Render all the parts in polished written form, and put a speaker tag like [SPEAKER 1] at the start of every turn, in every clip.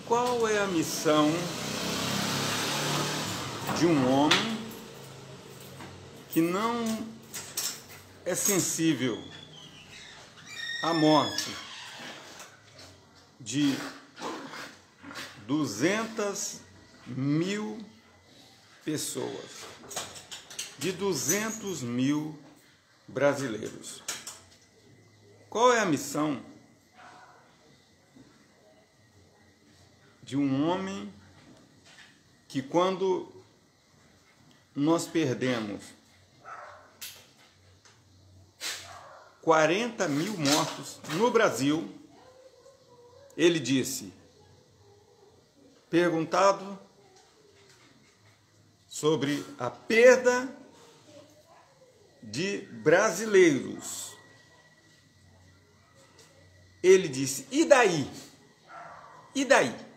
[SPEAKER 1] Qual é a missão de um homem que não é sensível à morte de 200.000 pessoas, de 200.000 brasileiros? Qual é a missão de um homem que, quando nós perdemos 40.000 mortos no Brasil, ele disse, perguntado sobre a perda de brasileiros, ele disse, e daí? E daí?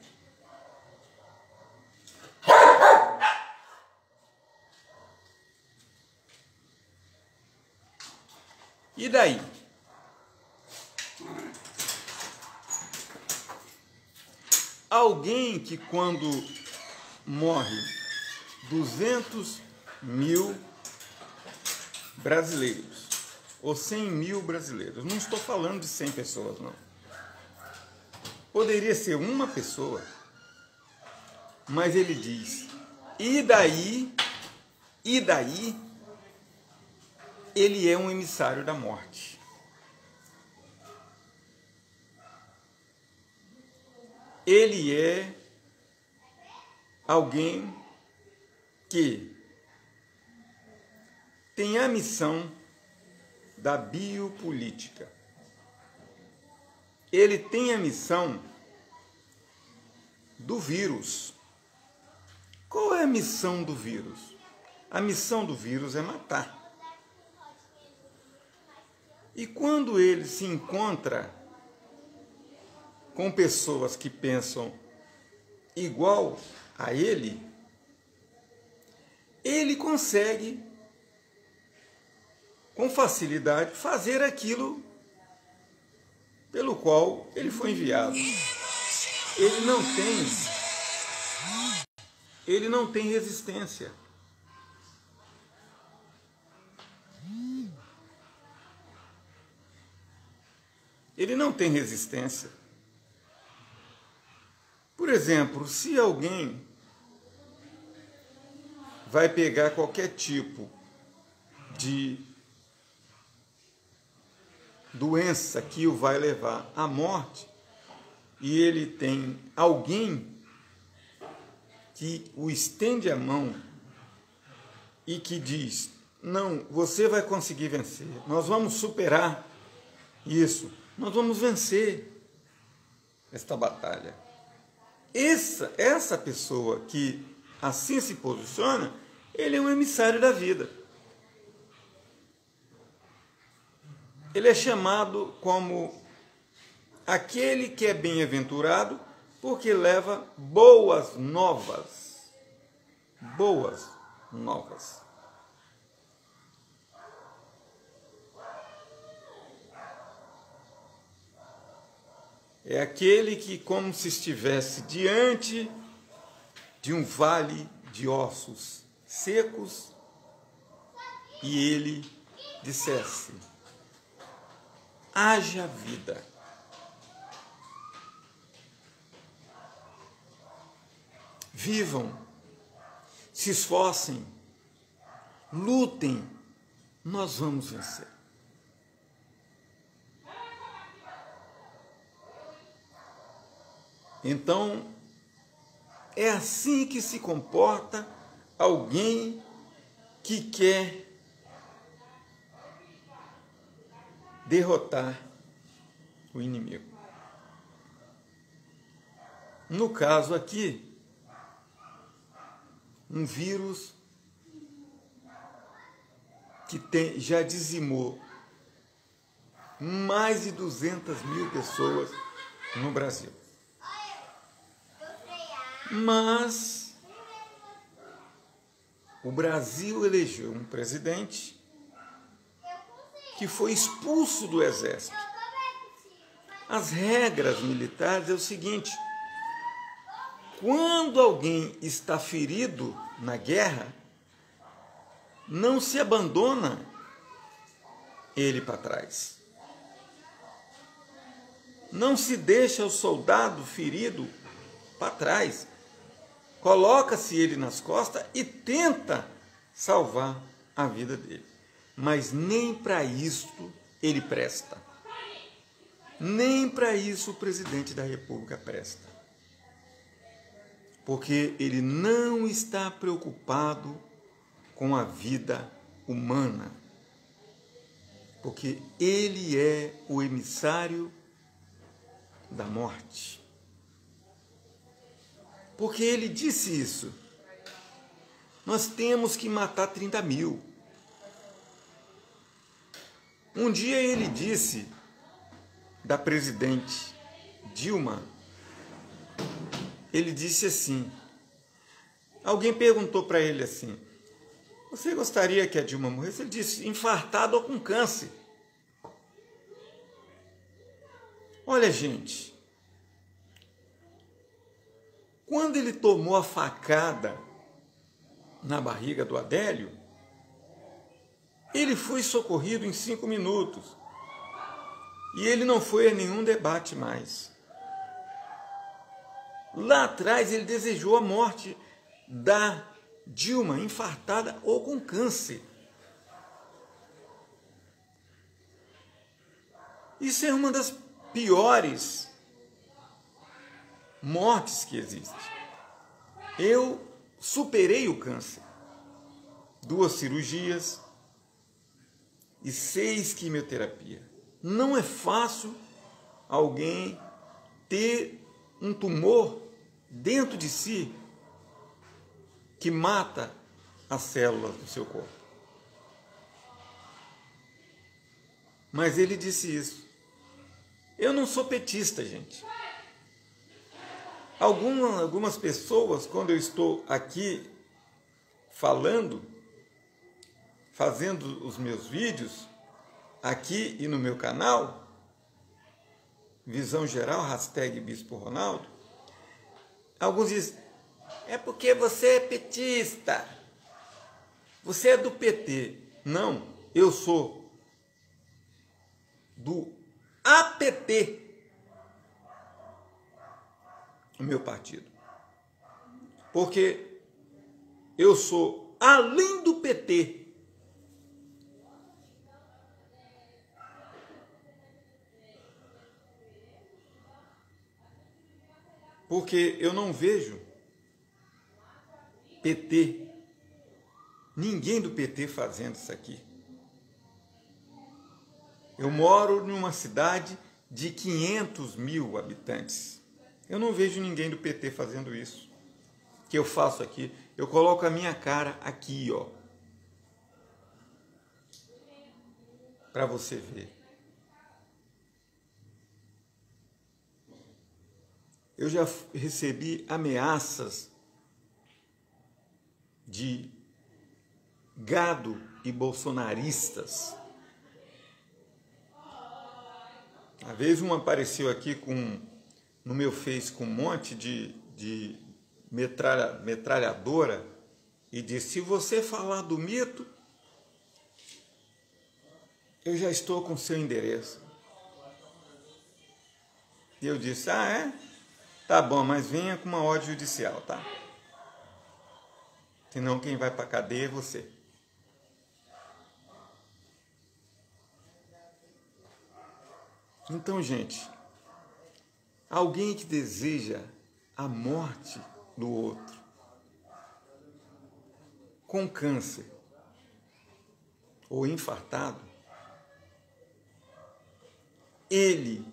[SPEAKER 1] E daí? Alguém que, quando morre 200.000 brasileiros, ou 100.000 brasileiros, não estou falando de 100 pessoas, não. Poderia ser uma pessoa, mas ele diz, e daí? E daí? Ele é um emissário da morte. Ele é alguém que tem a missão da biopolítica. Ele tem a missão do vírus. Qual é a missão do vírus? A missão do vírus é matar. E quando ele se encontra com pessoas que pensam igual a ele, ele consegue, com facilidade, fazer aquilo pelo qual ele foi enviado. Ele não tem resistência. Ele não tem resistência. Por exemplo, se alguém vai pegar qualquer tipo de doença que o vai levar à morte, e ele tem alguém que o estende a mão e que diz, não, você vai conseguir vencer, nós vamos superar isso, nós vamos vencer esta batalha. Essa pessoa que assim se posiciona, ele é um emissário da vida. Ele é chamado como aquele que é bem-aventurado porque leva boas novas. Boas novas. É aquele que, como se estivesse diante de um vale de ossos secos, e ele dissesse, haja vida. Vivam, se esforcem, lutem, nós vamos vencer. Então, é assim que se comporta alguém que quer derrotar o inimigo. No caso aqui, um vírus que já dizimou mais de 200.000 pessoas no Brasil. Mas o Brasil elegeu um presidente que foi expulso do exército. As regras militares é o seguinte, quando alguém está ferido na guerra, não se abandona ele para trás. Não se deixa o soldado ferido para trás. Coloca-se ele nas costas e tenta salvar a vida dele. Mas nem para isso ele presta. Nem para isso o presidente da República presta. Porque ele não está preocupado com a vida humana. Porque ele é o emissário da morte. Porque ele disse isso. Nós temos que matar 30 mil. Um dia ele disse da presidente Dilma, ele disse assim, alguém perguntou para ele assim, você gostaria que a Dilma morresse? Ele disse, infartado ou com câncer. Olha, gente, quando ele tomou a facada na barriga do Adélio, ele foi socorrido em 5 minutos. E ele não foi a nenhum debate mais. Lá atrás ele desejou a morte da Dilma, infartada ou com câncer. Isso é uma das piores mortes que existe. Eu superei o câncer. 2 cirurgias e 6 quimioterapias. Não é fácil alguém ter um tumor dentro de si que mata as células do seu corpo. Mas ele disse isso. Eu não sou petista, gente. Algumas pessoas, quando eu estou aqui falando, fazendo os meus vídeos, aqui e no meu canal, Visão Geral, hashtag Bispo Ronaldo, alguns dizem, é porque você é petista, você é do PT. Não, eu sou do APT, o meu partido. Porque eu sou além do PT. Porque eu não vejo PT, ninguém do PT fazendo isso aqui. Eu moro numa cidade de 500 mil habitantes. Eu não vejo ninguém do PT fazendo isso. O que eu faço aqui? Eu coloco a minha cara aqui, ó, para você ver. Eu já recebi ameaças de gado e bolsonaristas. Uma vez um apareceu aqui no meu Face com um monte de metralhadora e disse, se você falar do mito, eu já estou com seu endereço. E eu disse, ah, é? Tá bom, mas venha com uma ordem judicial, tá? Senão quem vai para a cadeia é você. Então, gente, alguém que deseja a morte do outro, com câncer ou infartado, ele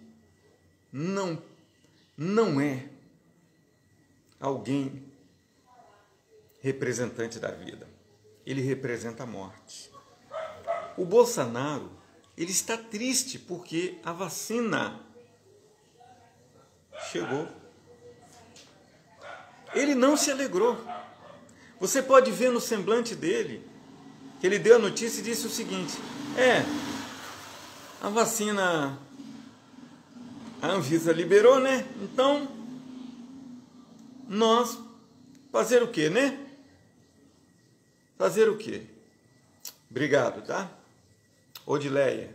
[SPEAKER 1] não é alguém representante da vida. Ele representa a morte. O Bolsonaro, ele está triste porque a vacina chegou. Ele não se alegrou. Você pode ver no semblante dele que ele deu a notícia e disse o seguinte, a vacina, a Anvisa liberou, né? Então, nós fazer o quê, né? Fazer o quê? Obrigado, tá? Odileia.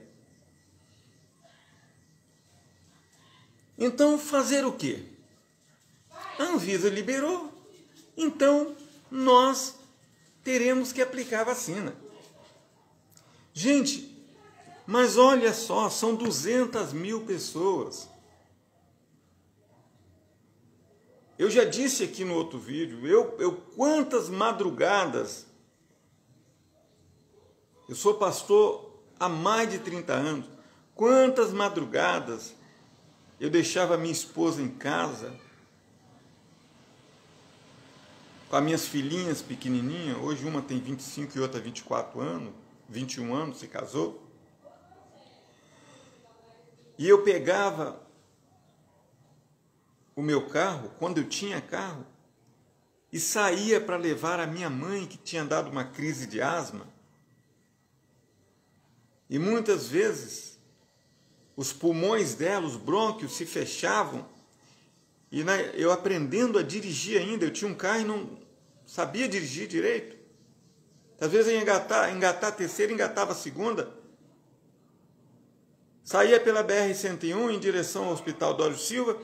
[SPEAKER 1] Então, fazer o quê? A Anvisa liberou, então nós teremos que aplicar a vacina. Gente, mas olha só, são 200 mil pessoas. Eu já disse aqui no outro vídeo, quantas madrugadas, eu sou pastor há mais de 30 anos, quantas madrugadas eu deixava minha esposa em casa, com as minhas filhinhas pequenininhas, hoje uma tem 25 e outra 24 anos, 21 anos, se casou. E eu pegava o meu carro, quando eu tinha carro, e saía para levar a minha mãe, que tinha dado uma crise de asma. E muitas vezes, os pulmões dela, os brônquios se fechavam. E eu aprendendo a dirigir ainda, eu tinha um carro e não sabia dirigir direito. Às vezes eu ia engatar a terceira, engatava a segunda. Saía pela BR-101 em direção ao Hospital Dório Silva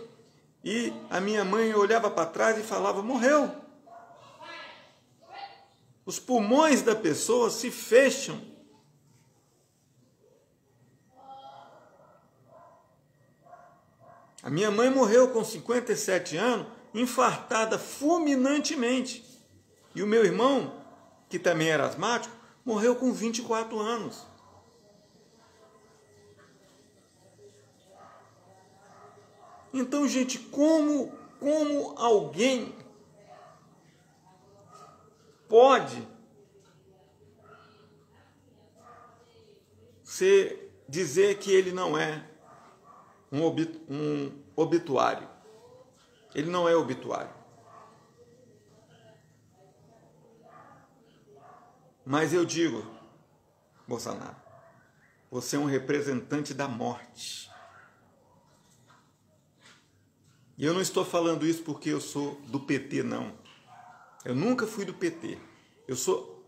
[SPEAKER 1] e a minha mãe olhava para trás e falava, morreu. Os pulmões da pessoa se fecham. A minha mãe morreu com 57 anos, infartada fulminantemente. E o meu irmão, que também era asmático, morreu com 24 anos. Então, gente, como alguém pode dizer que ele não é um obituário? Ele não é obituário. Mas eu digo, Bolsonaro, você é um representante da morte. E eu não estou falando isso porque eu sou do PT, não. Eu nunca fui do PT. Eu sou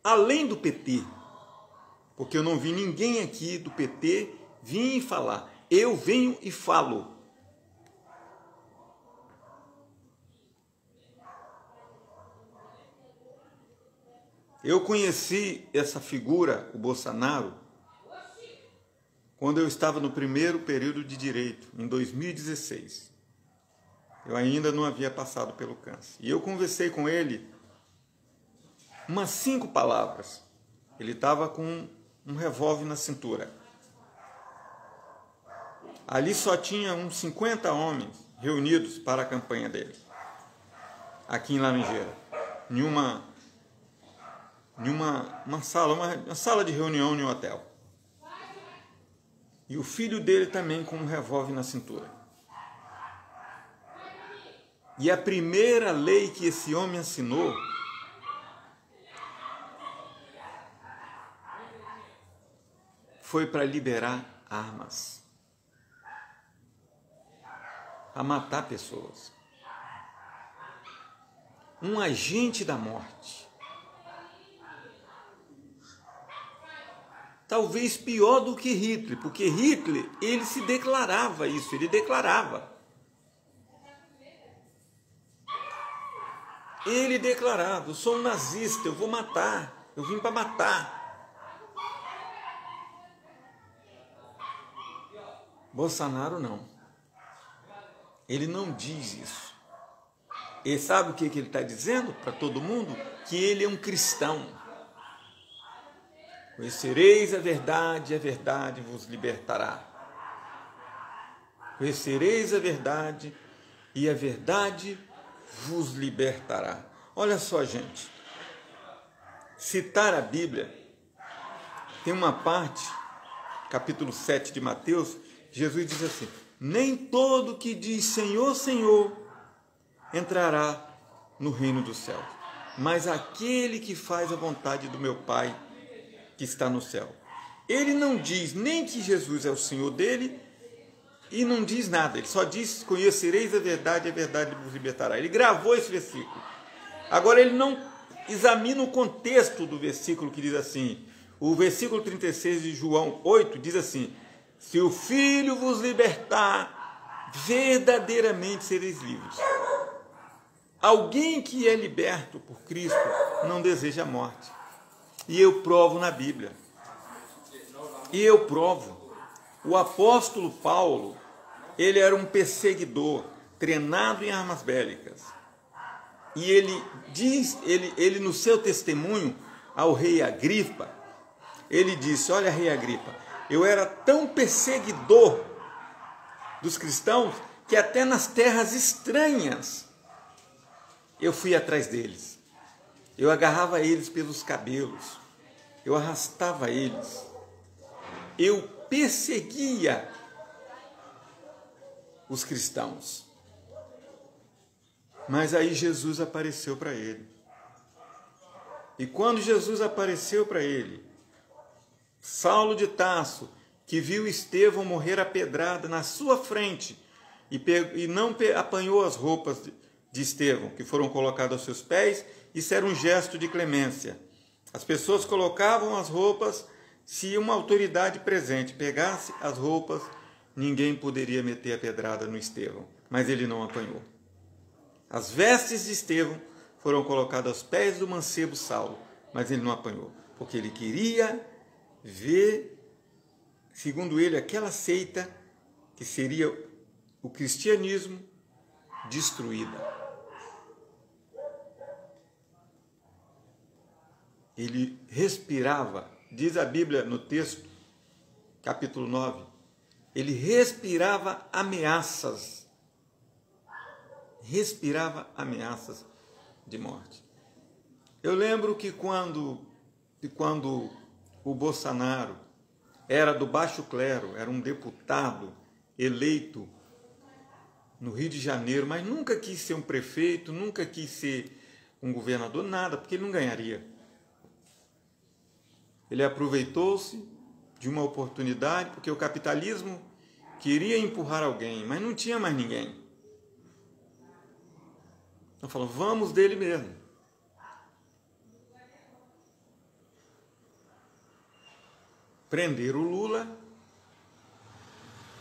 [SPEAKER 1] além do PT. Porque eu não vi ninguém aqui do PT vir e falar. Eu venho e falo. Eu conheci essa figura, o Bolsonaro, quando eu estava no primeiro período de direito, em 2016. Eu ainda não havia passado pelo câncer. E eu conversei com ele umas 5 palavras. Ele estava com um revólver na cintura. Ali só tinha uns 50 homens reunidos para a campanha dele. Aqui em Laranjeira. Em uma sala de reunião em um hotel. E o filho dele também com um revólver na cintura. E a primeira lei que esse homem assinou foi para liberar armas. A matar pessoas. Um agente da morte. Talvez pior do que Hitler, porque Hitler, ele se declarava isso, ele declarava. Ele declarava, eu sou um nazista, eu vou matar, eu vim para matar. Bolsonaro não. Ele não diz isso. E sabe o que ele está dizendo para todo mundo? Que ele é um cristão. Conhecereis a verdade vos libertará. Conhecereis a verdade e a verdade vos libertará. Olha só, gente. Citar a Bíblia, tem uma parte, capítulo 7 de Mateus, Jesus diz assim, nem todo que diz Senhor, Senhor, entrará no reino dos céus, mas aquele que faz a vontade do meu Pai que está no céu. Ele não diz nem que Jesus é o Senhor dele e não diz nada, ele só diz: conhecereis a verdade vos libertará. Ele gravou esse versículo. Agora ele não examina o contexto do versículo, que diz assim, o versículo 36 de João 8 diz assim: se o Filho vos libertar, verdadeiramente sereis livres. Alguém que é liberto por Cristo não deseja a morte. E eu provo na Bíblia. E eu provo. O apóstolo Paulo, ele era um perseguidor, treinado em armas bélicas. E ele diz, ele no seu testemunho ao rei Agripa, ele disse: olha, rei Agripa, eu era tão perseguidor dos cristãos que até nas terras estranhas eu fui atrás deles. Eu agarrava eles pelos cabelos, eu arrastava eles, eu perseguia os cristãos. Mas aí Jesus apareceu para ele. E quando Jesus apareceu para ele, Saulo de Tarso, que viu Estevão morrer a pedrada na sua frente e não apanhou as roupas de Estevão, que foram colocadas aos seus pés, isso era um gesto de clemência. As pessoas colocavam as roupas, se uma autoridade presente pegasse as roupas, ninguém poderia meter a pedrada no Estevão, mas ele não apanhou. As vestes de Estevão foram colocadas aos pés do mancebo Saulo, mas ele não apanhou, porque ele queria ver, segundo ele, aquela seita que seria o cristianismo destruída. Ele respirava, diz a Bíblia no texto, capítulo 9, ele respirava ameaças de morte. Eu lembro que quando o Bolsonaro era do baixo clero, era um deputado eleito no Rio de Janeiro, mas nunca quis ser um prefeito, nunca quis ser um governador, nada, porque ele não ganharia. Ele aproveitou-se de uma oportunidade, porque o capitalismo queria empurrar alguém, mas não tinha mais ninguém. Então falou: vamos dele mesmo. Prenderam o Lula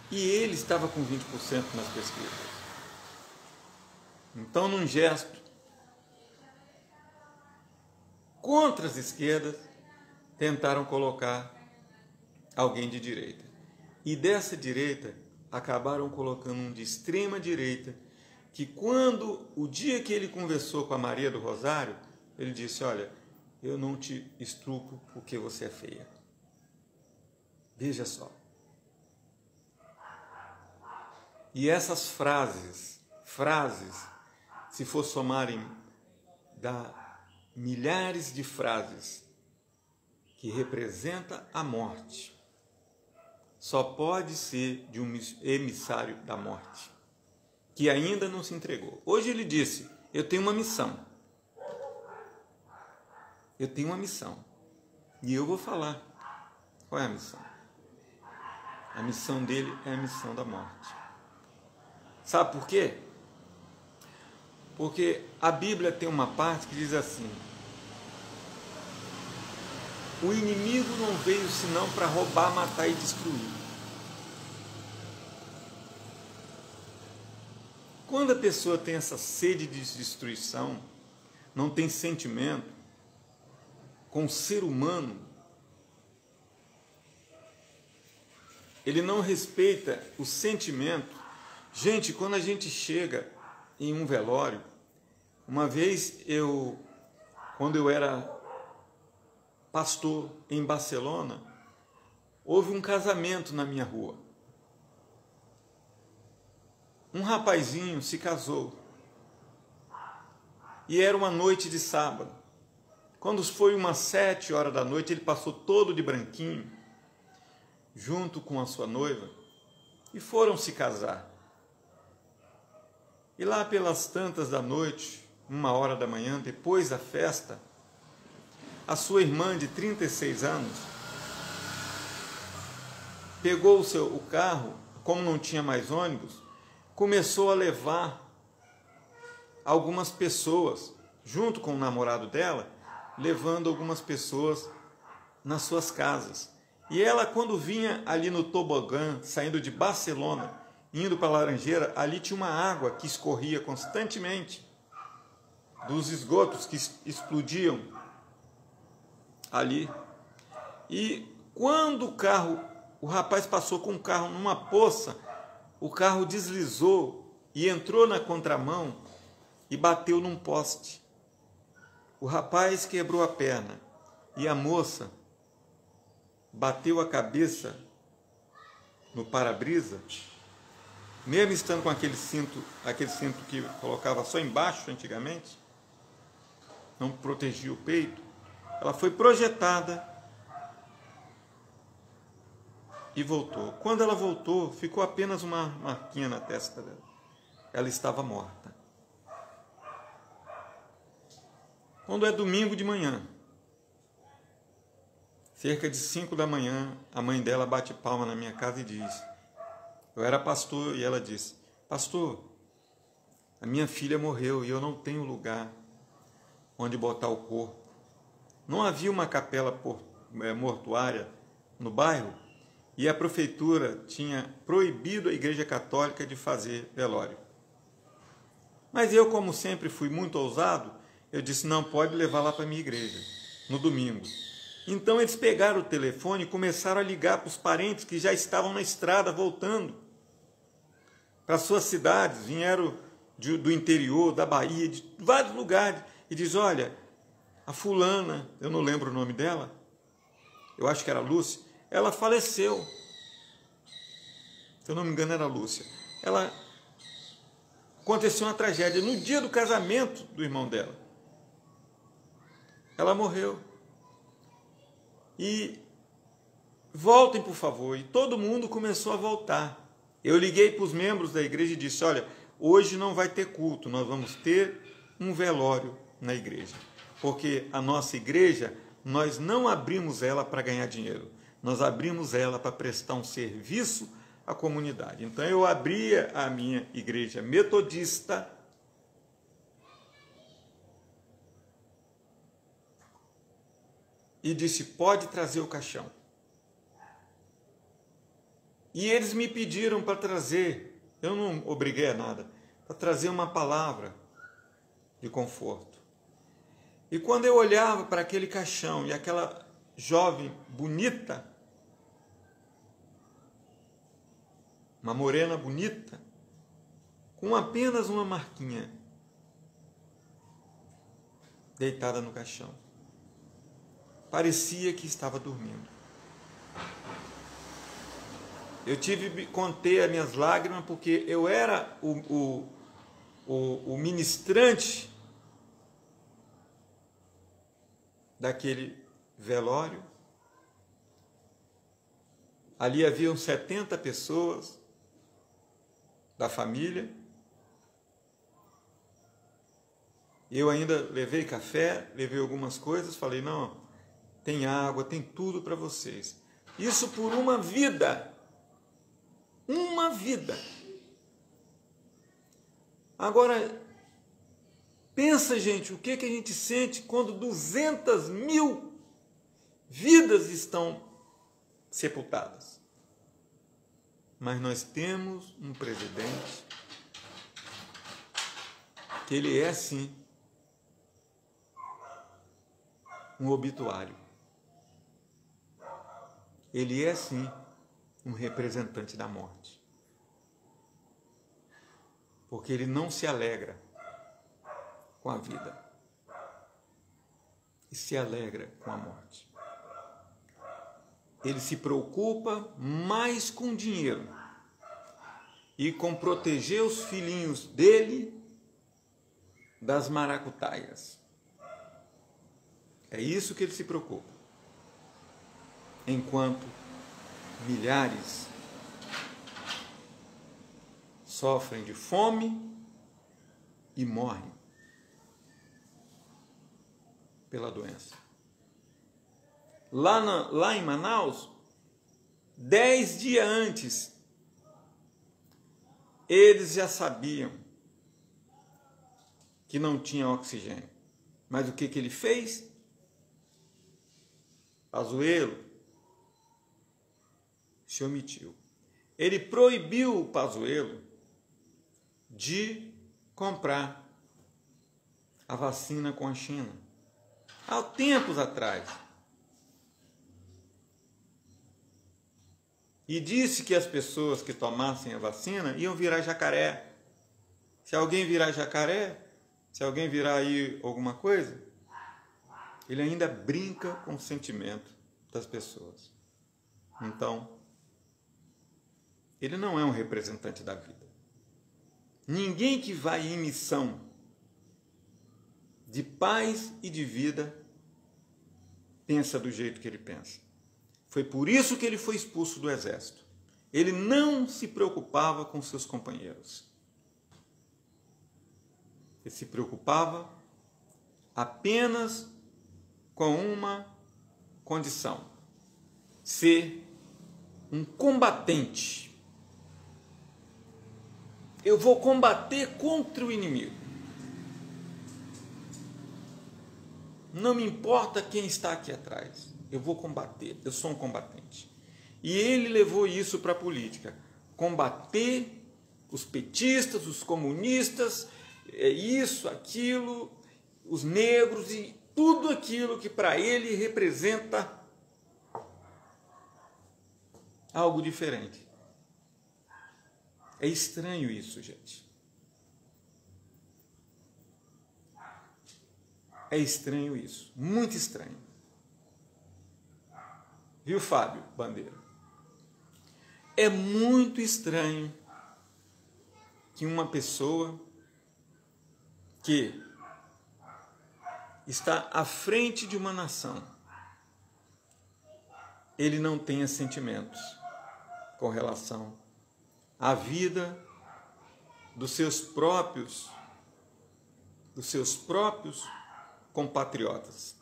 [SPEAKER 1] e ele estava com 20% nas pesquisas. Então, num gesto contra as esquerdas, tentaram colocar alguém de direita. E dessa direita, acabaram colocando um de extrema direita, que o dia que ele conversou com a Maria do Rosário, ele disse: olha, eu não te estrupo porque você é feia. Veja só. E essas frases, se for somarem, dá milhares de frases que representa a morte, só pode ser de um emissário da morte, que ainda não se entregou. Hoje ele disse: eu tenho uma missão. Eu tenho uma missão. E eu vou falar. Qual é a missão? A missão dele é a missão da morte. Sabe por quê? Porque a Bíblia tem uma parte que diz assim: o inimigo não veio senão para roubar, matar e destruir. Quando a pessoa tem essa sede de destruição, não tem sentimento com o ser humano, ele não respeita o sentimento. Gente, quando a gente chega em um velório, uma vez quando eu era pastor em Barcelona, houve um casamento na minha rua. Um rapazinho se casou. E era uma noite de sábado. Quando foi umas 7 horas da noite, ele passou todo de branquinho, junto com a sua noiva, e foram se casar. E lá pelas tantas da noite, 1h da manhã, depois da festa, a sua irmã de 36 anos pegou o carro, como não tinha mais ônibus, começou a levar algumas pessoas, junto com o namorado dela, levando algumas pessoas nas suas casas. E ela, quando vinha ali no tobogã, saindo de Barcelona, indo para a Laranjeira, ali tinha uma água que escorria constantemente dos esgotos que explodiam ali. E quando o rapaz passou com o carro numa poça, o carro deslizou e entrou na contramão e bateu num poste. O rapaz quebrou a perna e a moça bateu a cabeça no para-brisa, mesmo estando com aquele cinto que colocava só embaixo antigamente, não protegia o peito. Ela foi projetada e voltou. Quando ela voltou, ficou apenas uma marquinha na testa dela. Ela estava morta. Quando é domingo de manhã, cerca de 5 da manhã, a mãe dela bate palma na minha casa e diz: eu era pastor, e ela disse: pastor, a minha filha morreu e eu não tenho lugar onde botar o corpo. Não havia uma capela mortuária no bairro e a prefeitura tinha proibido a Igreja Católica de fazer velório. Mas eu, como sempre fui muito ousado, eu disse: não, pode levar lá para a minha igreja, no domingo. Então eles pegaram o telefone e começaram a ligar para os parentes que já estavam na estrada, voltando para suas cidades, vieram do interior, da Bahia, de vários lugares, e diz: olha, a fulana, eu não lembro o nome dela, eu acho que era Lúcia, ela faleceu. Se eu não me engano era Lúcia. Aconteceu uma tragédia no dia do casamento do irmão dela. Ela morreu. E voltem, por favor. E todo mundo começou a voltar. Eu liguei para os membros da igreja e disse: olha, hoje não vai ter culto, nós vamos ter um velório na igreja. Porque a nossa igreja, nós não abrimos ela para ganhar dinheiro, nós abrimos ela para prestar um serviço à comunidade. Então eu abria a minha igreja metodista e disse: pode trazer o caixão. E eles me pediram para trazer, eu não obriguei a nada, para trazer uma palavra de conforto. E quando eu olhava para aquele caixão e aquela jovem bonita, uma morena bonita, com apenas uma marquinha, deitada no caixão, parecia que estava dormindo. Eu tive que conter as minhas lágrimas, porque eu era o ministrante daquele velório. Ali haviam 70 pessoas da família. Eu ainda levei café, levei algumas coisas, falei: não, tem água, tem tudo para vocês. Isso por uma vida. Uma vida. Agora, pensa, gente, o que a gente sente quando 200.000 vidas estão sepultadas. Mas nós temos um presidente que ele é, sim, um obituário. Ele é, sim, um representante da morte. Porque ele não se alegra com a vida e se alegra com a morte. Ele se preocupa mais com dinheiro e com proteger os filhinhos dele das maracutaias. É isso que ele se preocupa. Enquanto milhares sofrem de fome e morrem pela doença. Lá em Manaus, 10 dias antes Eles já sabiam que não tinha oxigênio. Mas o que ele fez? Pazuello se omitiu. Ele proibiu o Pazuello de comprar a vacina com a China. Há tempos atrás. E disse que as pessoas que tomassem a vacina iam virar jacaré. Se alguém virar jacaré, se alguém virar aí alguma coisa, ele ainda brinca com o sentimento das pessoas. Então, ele não é um representante da vida. Ninguém que vai em missão de paz e de vida pensa do jeito que ele pensa. Foi por isso que ele foi expulso do exército. Ele não se preocupava com seus companheiros. Ele se preocupava apenas com uma condição: ser um combatente. Eu vou combater contra o inimigo. Não me importa quem está aqui atrás. Eu vou combater. Eu sou um combatente. E ele levou isso para a política. Combater os petistas, os comunistas, isso, aquilo, os negros e tudo aquilo que para ele representa algo diferente. É estranho isso, gente. É estranho isso, muito estranho. Viu, Fábio Bandeira? É muito estranho que uma pessoa que está à frente de uma nação, ele não tenha sentimentos com relação à vida dos seus próprios compatriotas.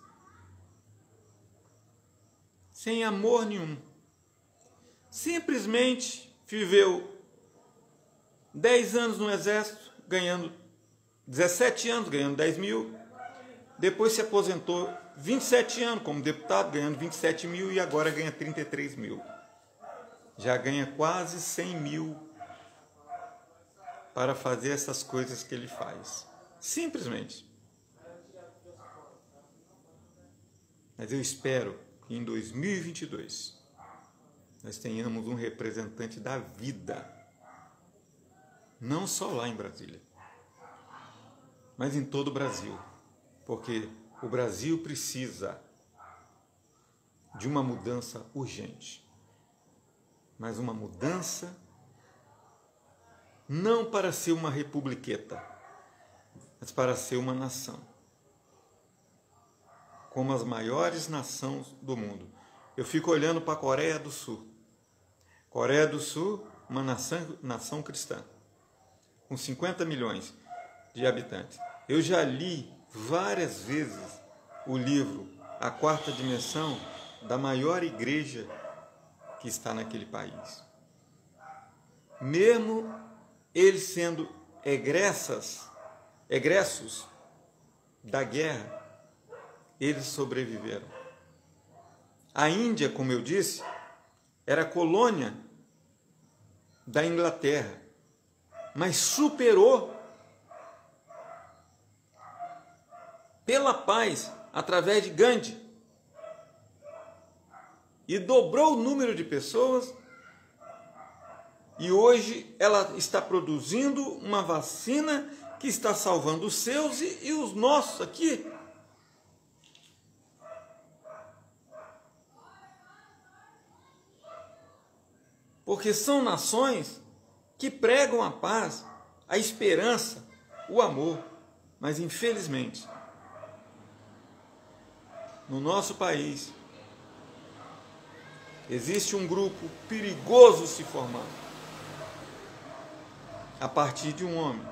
[SPEAKER 1] Sem amor nenhum. Simplesmente viveu 10 anos no exército, ganhando 17 anos, ganhando 10 mil. Depois se aposentou 27 anos como deputado, ganhando 27 mil e agora ganha 33 mil. Já ganha quase 100 mil para fazer essas coisas que ele faz. Simplesmente. Mas eu espero que em 2022 nós tenhamos um representante da vida, não só lá em Brasília, mas em todo o Brasil, porque o Brasil precisa de uma mudança urgente, mas uma mudança não para ser uma republiqueta, mas para ser uma nação, como as maiores nações do mundo. Eu fico olhando para a Coreia do Sul. Coreia do Sul, uma nação cristã, com 50 milhões de habitantes. Eu já li várias vezes o livro A Quarta Dimensão da maior igreja que está naquele país. Mesmo eles sendo egressos da guerra, eles sobreviveram. A Índia, como eu disse, era colônia da Inglaterra, mas superou pela paz através de Gandhi e dobrou o número de pessoas, e hoje ela está produzindo uma vacina que está salvando os seus e os nossos aqui. Porque são nações que pregam a paz, a esperança, o amor. Mas, infelizmente, no nosso país, existe um grupo perigoso se formando a partir de um homem.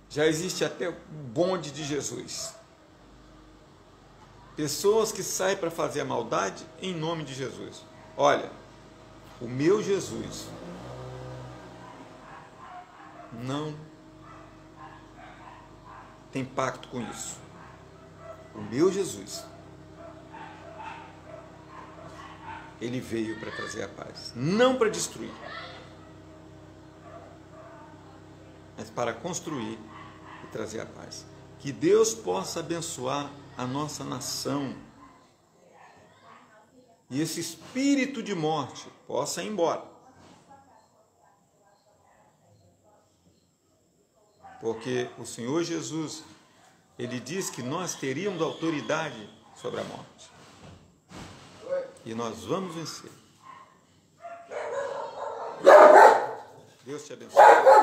[SPEAKER 1] Já existe até o bonde de Jesus. Pessoas que saem para fazer a maldade em nome de Jesus. Olha, O meu Jesus não tem pacto com isso. O meu Jesus, ele veio para trazer a paz, não para destruir, mas para construir e trazer a paz. Que Deus possa abençoar a nossa nação e esse espírito de morte possa ir embora. Porque o Senhor Jesus, ele diz que nós teríamos autoridade sobre a morte. E nós vamos vencer. Deus te abençoe.